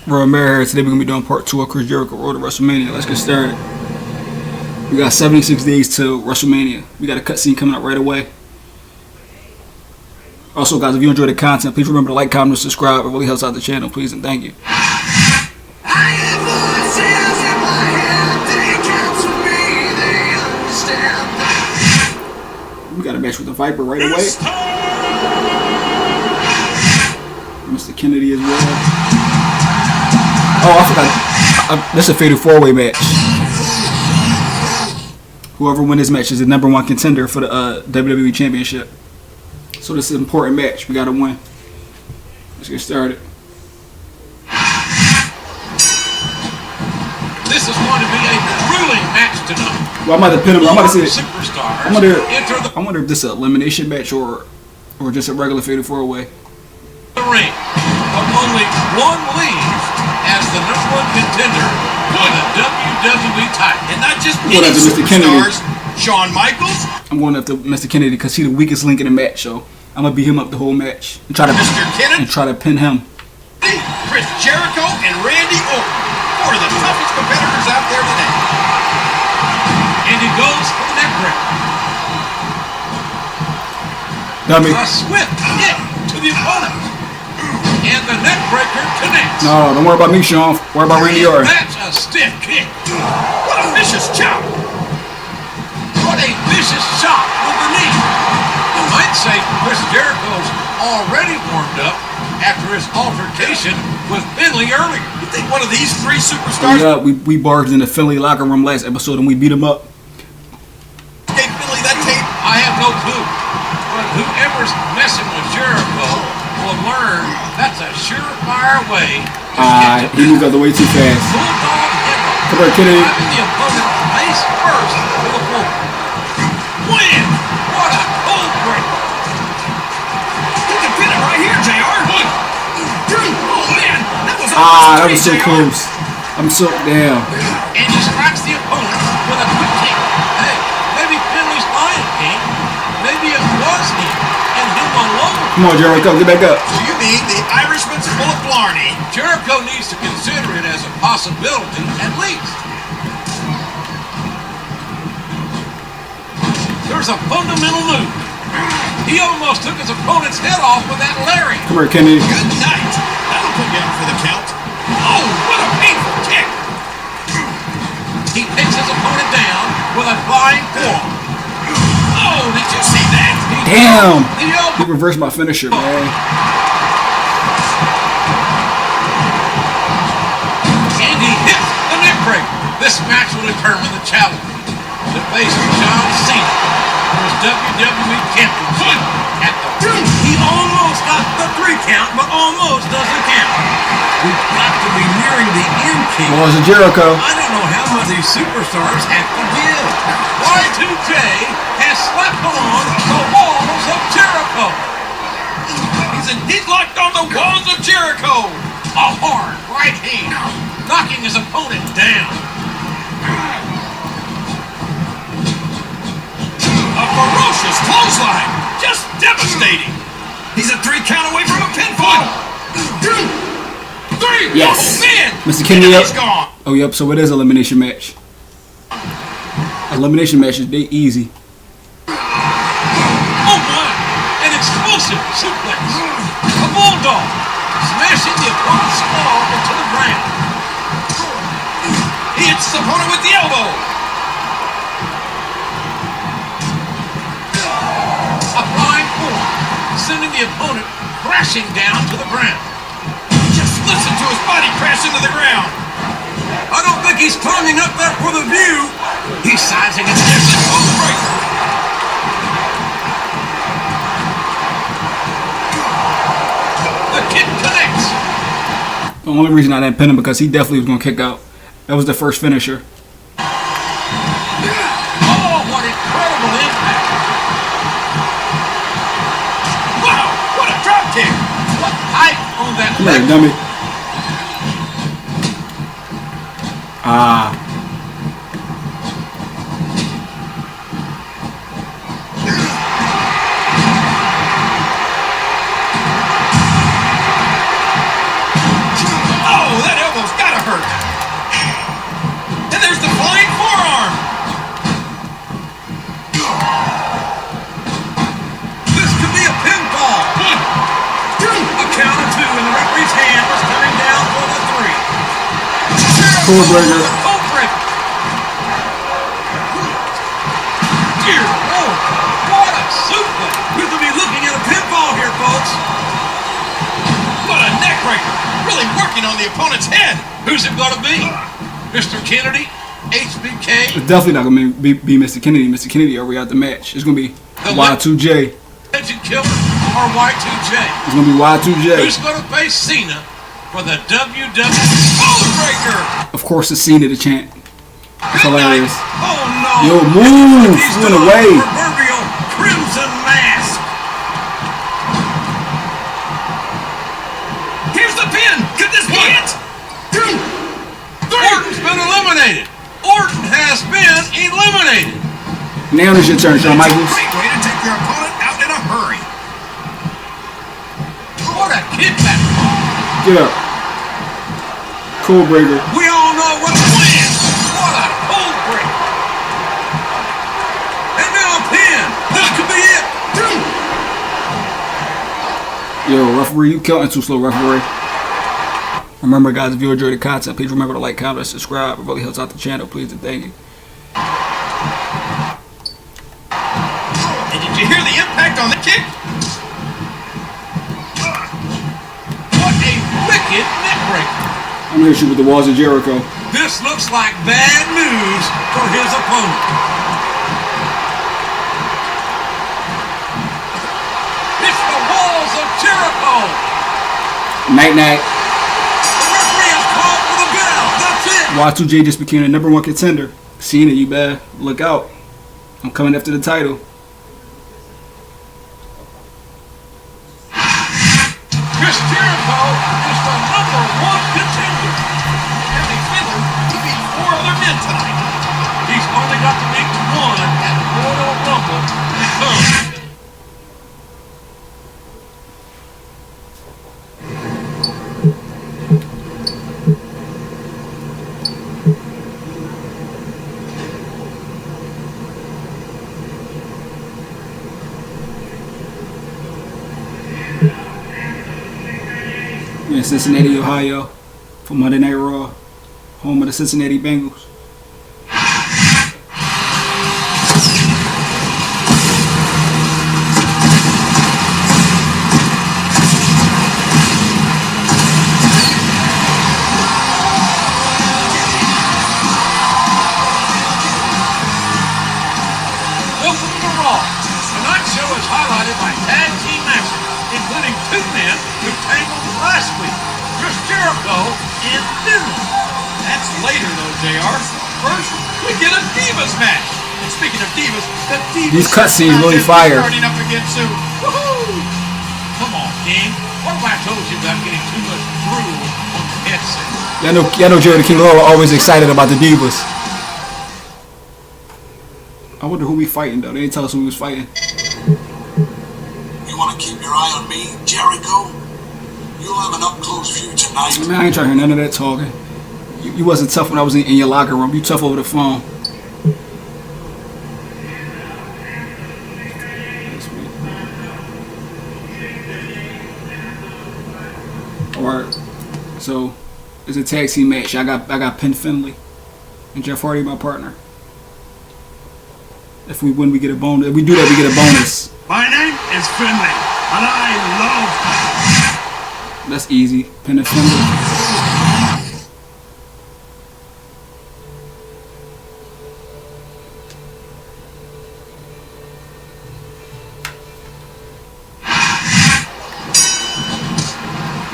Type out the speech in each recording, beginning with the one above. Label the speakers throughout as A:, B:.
A: Romero here. Today we're going to be doing part 2 of Chris Jericho Road to WrestleMania. Let's get started. We got 76 days till WrestleMania. We got a cutscene coming up right away. Also, guys, if you enjoy the content, please remember to like, comment, and subscribe. It really helps out the channel, please, and thank you. We got a match with the Viper right away. Mr. Kennedy as well. Oh, I forgot. That's a fatal 4-way match. Whoever wins this match is the #1 contender for the WWE Championship. So this is an important match. We got to win. Let's get started.
B: This is going to be a grueling match tonight.
A: Well, I'm about to pin him. I'm about to say it.
B: Superstars
A: I wonder if this is an elimination match or just a regular fatal 4-way.
B: The ring, but only one leaves as the #1 contender for the WWE title, and not just any superstars. Shawn Michaels.
A: I'm going after Mr. Kennedy because he's the weakest link in the match, so I'm gonna beat him up the whole match and try to pin him.
B: Chris Jericho and Randy Orton, four of the toughest competitors out there today. And he goes for the neck breaker. A swift kick to the opponent. And the neck breaker connects.
A: No, don't worry about me, Sean. Worry about Randy Orton.
B: That's a stiff kick. What a vicious chop. What a vicious shot with the knee. You might say Chris Jericho's already warmed up after his altercation with Finley earlier. You think one of these three superstars?
A: Yeah, we barged in the Finley locker room last episode and we beat him up.
B: Hey, Finley, that tape, I have no clue. But whoever's messing with Jericho will learn that's a surefire way to get
A: he moved out the way too fast.
B: Bulldog Emerald.
A: Come here, Kennedy.
B: Driving the opponent face first to the floor. Win! What a cold break! You can pin it right here, JR. 1, 2. Oh man,
A: that was so close. I'm so down.
B: And he strikes the opponent with a quick kick. Hey, maybe Finley's lying, King. Maybe it was him and him alone.
A: Come on, Jericho, get back up.
B: So you mean the Irishman's full of blarney? Jericho needs to consider it as a possibility at least. There's a fundamental move. He almost took his opponent's head off with that lariat.
A: Come here, Kennedy.
B: Good night. That'll put down for the count. Oh, what a painful kick. He takes his opponent down with a flying forearm. Oh, did you see that?
A: Damn. He reversed my finisher, man.
B: And he hits the neck breaker. This match will determine the challenge. The face of John Cena for his WWE Championship at the 2. He almost got the 3 count, but almost doesn't count. We've got to be nearing the end, King.
A: Well, it's a Jericho.
B: I don't know how much these superstars have to give. Y2J has slept on the walls of Jericho. He's locked on the walls of Jericho. A hard right hand, knocking his opponent down. A ferocious clothesline, just devastating. He's a 3 count away from a pinfall. 1, 2, 3.
A: Yes.
B: Oh, man.
A: Mr. Kennedy up.
B: Gone.
A: Oh, yep. So it is an elimination match. Elimination matches, they easy.
B: Oh my! An explosive suplex. A bulldog smashing the opponent's skull into the ground. He hits his opponent with the elbow. A flying forearm, sending the opponent crashing down to the ground. Just listen to his body crash into the ground. I don't think he's climbing up there for the view. He's sizing it. There's a cold breaker. The kick connects.
A: The only reason I didn't pin him because he definitely was going to kick out. That was the first finisher.
B: Oh, what incredible impact. Wow, what a drop kick. What height on that
A: Come
B: leg.
A: here, dummy.
B: Oh, that
A: Cool burger.
B: Cold breaker. Dear Lord, what a suplex. We're going to be looking at a pinfall here, folks. What a neck breaker. Really working on the opponent's head. Who's it going to be? Mr. Kennedy? HBK?
A: It's definitely not going to be Mr. Kennedy. Mr. Kennedy already out the match. It's going to be Y2J.
B: Legend Killer or Y2J?
A: It's going to be Y2J.
B: Who's going to face Cena for the WWE Cold Breaker?
A: Of course, it's Cena the champ. It's hilarious.
B: Oh no!
A: Yo, move! Went away.
B: Proverbial crimson mask. Here's the pin. Could this be it? 2, 3. Orton's been eliminated. Orton has been eliminated.
A: Now it's your turn, Shawn Michaels.
B: Great way to take your opponent out in a hurry. What a kickback.
A: Get up. Cool breaker.
B: We all know what the plan. What a cold break. And now a pin. This could be it.
A: Yo, referee, you counting too slow, referee. Remember, guys, if you enjoyed the content, please remember to like, comment, and subscribe. It really helps out the channel. Please and thank you.
B: And did you hear the impact on the kick? What a wicked neck breaker.
A: I'm going to shoot with the walls of Jericho.
B: This looks like bad news for his opponent. It's the walls of Jericho.
A: Night-night.
B: The referee has called for the bell. That's it.
A: Y2J just became the #1 contender. Cena, you better look out. I'm coming after the title.
B: Chris Jericho is the #1 contender. And he figured he beat 4 other men tonight. He's only got to beat 1 at the Royal Rumble to come.
A: We're in Cincinnati, Ohio, for Monday Night Raw, home of the Cincinnati Bengals.
B: Welcome to Raw. Tonight's show is highlighted by tag team matches, including 2 men who tangled last week, Chris Jericho and Finley. That's later though, JR. First, we get a Divas match. And speaking of Divas, the Divas...
A: These cutscenes really fire.
B: Starting up again soon. Woohoo! Come on, King. What have I told you about getting too much drool on the headset?
A: Y'all know Jerry the King Lawler always excited about the Divas. I wonder who we fighting though. They didn't tell us who we was fighting.
C: You want to keep your eye on me, Jericho? You'll have an up-close view tonight.
A: Man, I ain't trying to hear none of that talking. You wasn't tough when I was in your locker room. You tough over the phone. Alright. So it's a tag team match. I got Penn Finley and Jeff Hardy, my partner. If we win, we get a bonus. If we do that, we get a bonus.
C: My name is Finley, and I love...
A: That's easy. Penn and Finley.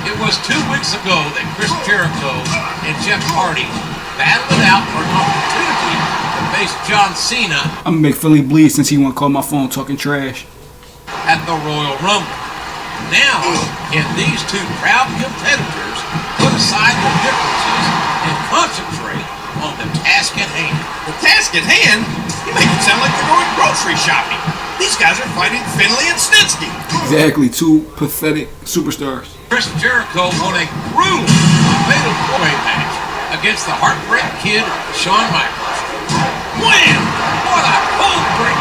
B: It was 2 weeks ago that Chris Jericho and Jeff Hardy battled it out for an opportunity to face John Cena
A: I'm gonna make Philly bleed since he won't call my phone talking trash.
B: at the Royal Rumble. Now, can these 2 proud competitors put aside their differences and concentrate on the task at hand?
D: The task at hand? You make it sound like they're going grocery shopping. These guys are fighting Finley and Snitsky.
A: Exactly, 2 pathetic superstars.
B: Chris Jericho won a grueling fatal 4-way match against the Heartbreak Kid, Shawn Michaels. Wham! What a cold break!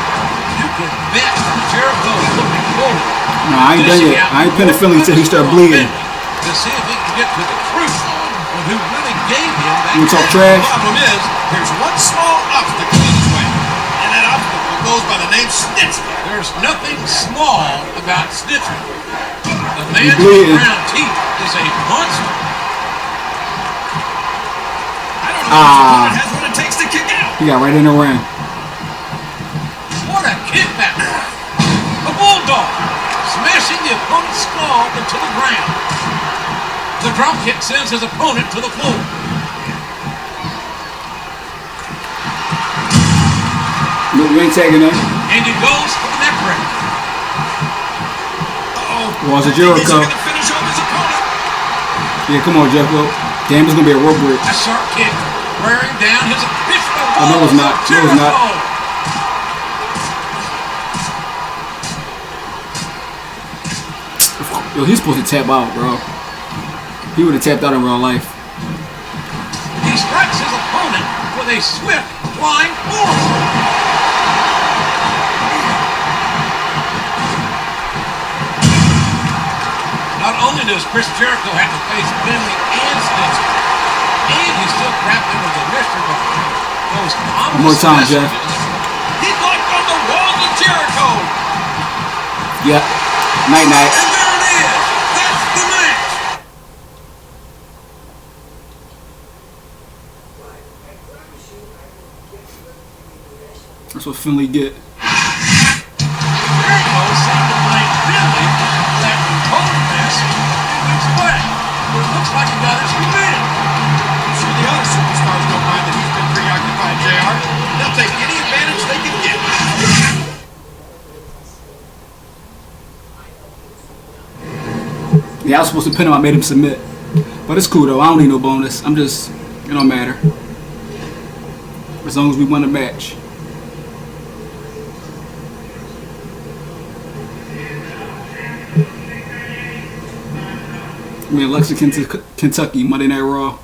B: You can bet Jericho is looking forward.
A: No, I ain't done yet. I ain't pinning Philly until he start bleeding.
B: To see if he can get to the truth but who really gave him that.
A: You talk trash?
D: The problem is, there's one small obstacle in his way, and that obstacle goes by the name Snitsky.
B: There's nothing small about Snitsky. The man with
A: bleeding.
B: brown teeth is a monster.
D: I don't know if his opponent has what it takes to kick out.
A: He got right in the ring.
B: What a kickback! A bulldog smashing the opponent's skull into the ground. The drop kick sends his opponent to the floor.
A: No, you ain't tagging that.
B: And he goes for the neck break.
A: Was it
D: He's
A: Jericho?
D: going to finish off his opponent.
A: Yeah, come on, Jericho. Damn, it's gonna be a rope break.
B: A sharp kick wearing down his official.
A: Oh, no, it's not. No, it's not. Yo, he's supposed to tap out, bro. He would have tapped out in real life.
B: He strikes his opponent with a swift flying forward. Not only does Chris Jericho have to face Finley and Snitsky, and he's still trapped under the mystery of those
A: One more time, Jeff.
D: He's like on the walls of Jericho.
A: Yep. Night night.
B: And there it is. That's the match.
A: That's what Finley get.
B: Jericho seemed to blame Finley for that total mess a few weeks back. But it looks like he got his revenge.
D: I'm sure the other superstars don't mind that he's been preoccupied, JR. They'll take any advantage they can get.
A: Yeah, I was supposed to pin him. I made him submit. But it's cool though. I don't need no bonus. I'm just, it don't matter. As long as we won the match. We're in Lexington, Kentucky, Monday Night Raw.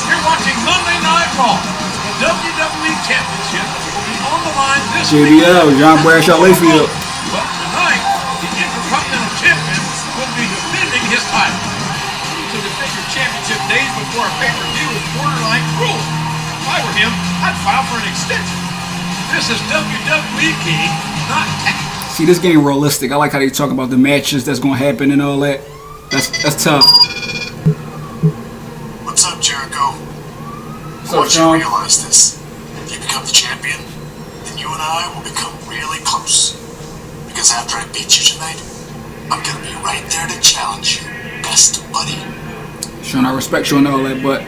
B: You're watching Monday Night Raw. The WWE Championship will be on the line this week.
A: JBL, John Bradshaw Layfield.
B: But tonight, the Intercontinental Champion will be defending his title.
D: To defend your championship days before a pay-per-view is borderline cruel. If I were him, I'd file for an extension.
B: This is WWE King, not tag.
A: See, this game realistic. I like how they talk about the matches that's gonna happen and all that. That's tough.
C: What's up, Jericho?
A: What's
C: I
A: up,
C: want you to
A: Sean?
C: realize this. If you become the champion, then you and I will become really close. Because after I beat you tonight, I'm gonna be right there to challenge you, best buddy.
A: Sean, I respect you and all that, but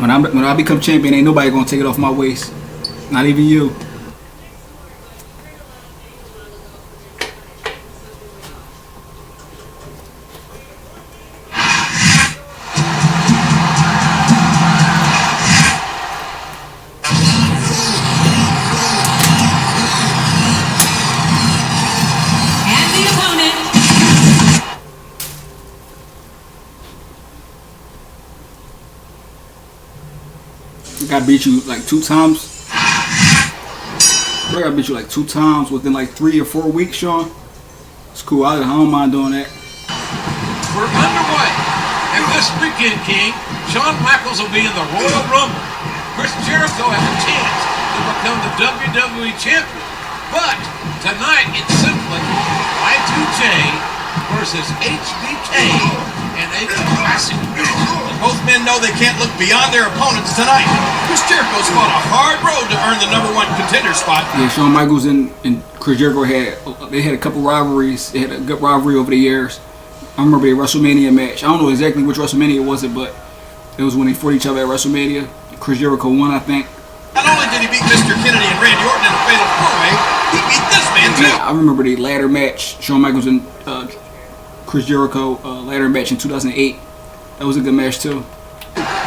A: when I become champion, ain't nobody gonna take it off my waist. Not even you.
E: And the opponent,
A: I gotta beat you like 2 times. I gotta beat you like 2 times within like 3 or 4 weeks, Sean. It's cool. I don't mind doing that.
B: We're underway. And this weekend, King, Shawn Michaels will be in the Royal Rumble. Chris Jericho has a chance to become the WWE Champion. But tonight, it's simply Y2J versus HBK and a classic match.
D: Both men know they can't look beyond their opponents tonight. Chris Jericho's fought a hard road to earn the #1 contender spot.
A: Yeah, Shawn Michaels and Chris Jericho had a couple rivalries. They had a good rivalry over the years. I remember a WrestleMania match. I don't know exactly which WrestleMania was it, but it was when they fought each other at WrestleMania. Chris Jericho won, I think.
D: Not only did he beat Mr. Kennedy and Randy Orton in a fatal 4-way, he beat this man too.
A: Yeah, I remember the ladder match. Shawn Michaels and Chris Jericho ladder match in 2008. That was a good match too.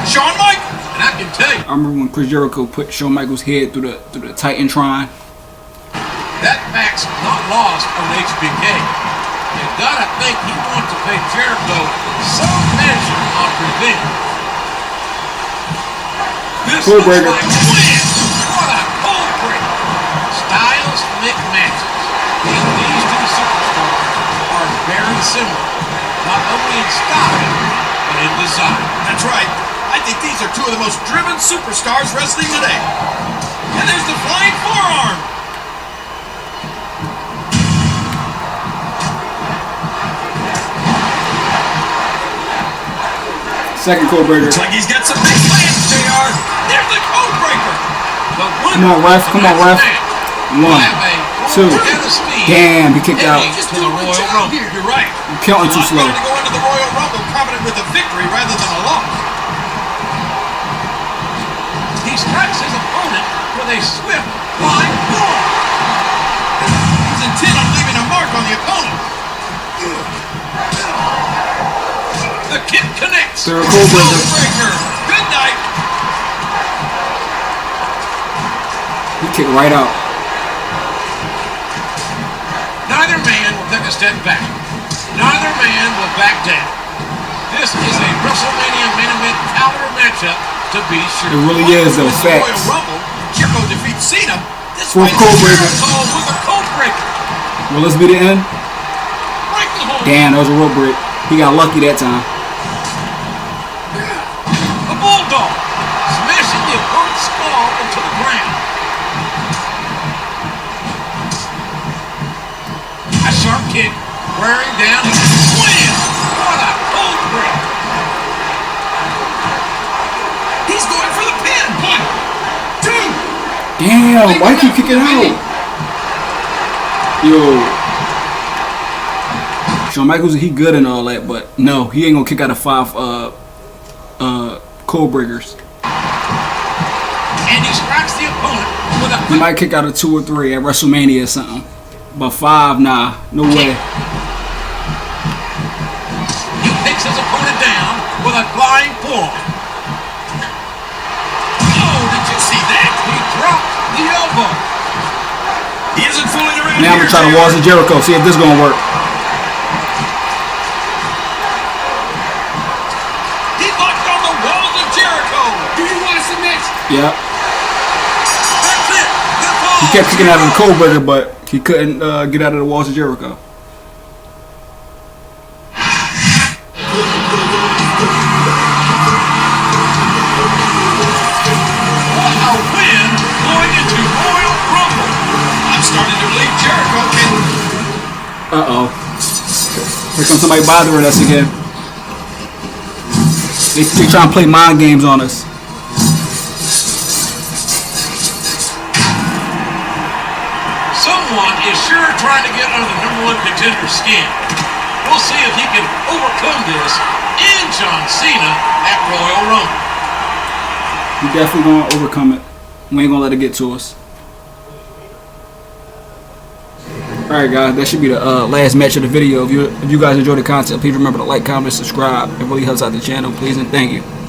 D: Shawn Michaels.
B: And I can tell you,
A: I remember when Chris Jericho put Shawn Michaels' head through the Titantron.
B: That fact's not lost on HBK. You gotta think he wants to pay Jericho some measure of revenge. This looks like a win. What a cold break. Styles mix matches. These two superstars are very similar, not only in style, but in design.
D: That's right. I think these are two of the most driven superstars wrestling today. And there's the flying forearm.
A: Second code breaker.
D: Looks like he's got some big plans, JR. There's the code breaker.
A: Come on, ref. Come on, ref. 1, 2. Damn, he kicked out.
D: Just do a good job here. You're right.
A: You're counting too slow.
D: To go into the Royal Rumble confident with a victory rather than a loss.
B: He strikes his opponent with a swift flying forearm.
D: He's intent on leaving a mark on the opponent. The kick connects.
A: Third code breaker.
D: Good night.
A: He kicked right out.
B: Neither man will take a step back. Neither man will back down. This is a WrestleMania main event caliber matchup to be sure.
A: It really is, though. Facts.
D: Royal Rumble, Jericho defeats Cena. This
A: Fourth code breaker.
D: with a code breaker.
A: Will this be the end?
D: Break the hold.
A: Damn, that was a rope break. He got lucky that time.
B: A bulldog smashing the opponent's skull into the ground. A sharp kick wearing down his slam. What a cold break.
D: He's going for the pin. 1, 2.
A: Damn, why keep kicking out? Yo. Shawn Michaels, he good and all that, but no, he ain't gonna kick out of 5 code breakers.
B: And he strikes the opponent with a
A: He might kick out of 2 or 3 at WrestleMania or something. But 5, nah, no way.
B: He takes his opponent down with a flying forearm.
D: Oh, did you see that?
B: He dropped the elbow.
D: He isn't fooling around.
A: Now I'm gonna try the walls of Jericho, see if this gonna work.
D: He locked on the walls of Jericho. Do you want to submit?
A: Yeah.
B: That's it. Good ball.
A: He kept kicking out of the code breaker, but he couldn't get out of the walls of Jericho.
B: What a win going into Royal Rumble.
D: I'm starting to believe Jericho can.
A: Uh-oh. Here comes somebody bothering us again. They trying to play mind games on us.
B: Someone is sure trying to get under the #1 contender's skin. We'll see if he can overcome this in John Cena at Royal Rumble.
A: We definitely gonna overcome it. We ain't gonna let it get to us. Alright guys, that should be the last match of the video. If you guys enjoyed the content, please remember to like, comment, and subscribe. It really helps out the channel. Please and thank you.